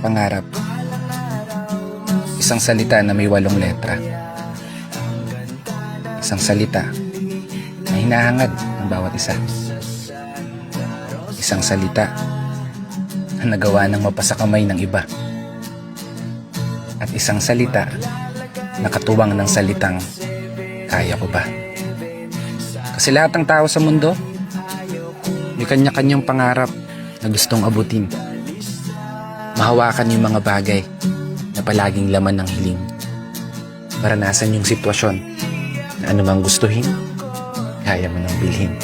Pangarap. Isang salita na may 8 letra. Isang salita na hinahangad ng bawat isa. Isang salita na nagawa ng mapasakamay ng iba. At isang salita na katuwang ng salitang kaya ko ba? Kasi lahat ng tao sa mundo may kanya-kanyang pangarap na gustong abutin. Mahawakan yung mga bagay na palaging laman ng hiling. Maranasan yung sitwasyon na anumang gustuhin, kaya mo nang bilhin.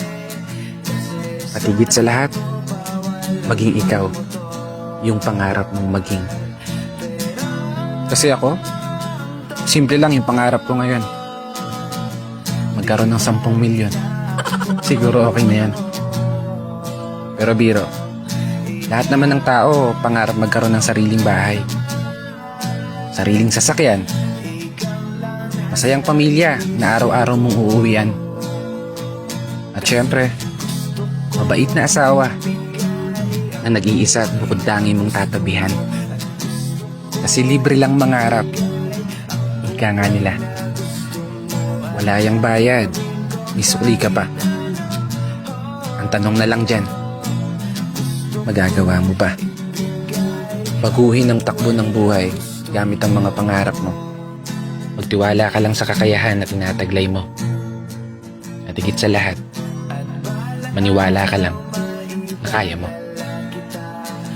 At higit sa lahat, maging ikaw yung pangarap mong maging. Kasi ako, simple lang yung pangarap ko ngayon. Magkaroon ng 10 milyon. Siguro okay na yan. Pero biro, lahat naman ng tao pangarap magkaroon ng sariling bahay, sariling sasakyan, masayang pamilya na araw-araw mong uuwian, at syempre, mabait na asawa na nag-iisa at bukod tangi mong tatabihan. Kasi libre lang mangarap, ika nga nila. Wala yang bayad, may sukli ka pa. Ang tanong na lang dyan, magagawa mo ba? Baguhin ang takbo ng buhay gamit ang mga pangarap mo. Magtiwala ka lang sa kakayahan na tinataglay mo. At higit sa lahat, maniwala ka lang na kaya mo.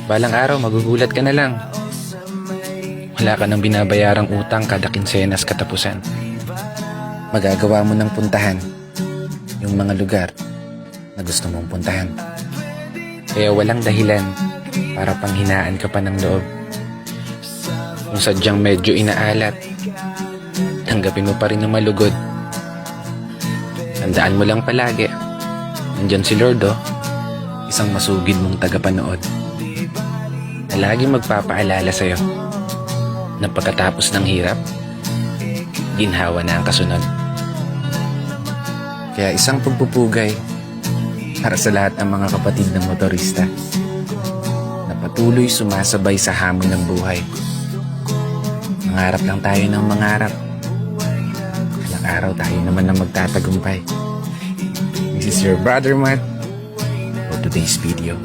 Balang araw magugulat ka na lang. Wala ka nang binabayarang utang kada kinsenas katapusan. Magagawa mo ng puntahan yung mga lugar na gusto mong puntahan. Kaya walang dahilan para panghinaan ka pa ng loob. Kung sadyang medyo inaalat, tanggapin mo pa rin ng malugod. Tandaan mo lang palagi, nandyan si Lord, isang masugid mong tagapanood, na laging magpapaalala sa'yo na pagkatapos ng hirap, ginhawa na ang kasunod. Kaya isang pagpupugay para sa lahat ng mga kapatid ng motorista na patuloy sumasabay sa hamon ng buhay. Mangarap lang tayo ng mangarap. Ilang araw tayo naman na magtatagumpay. This is your brother Matt for today's video.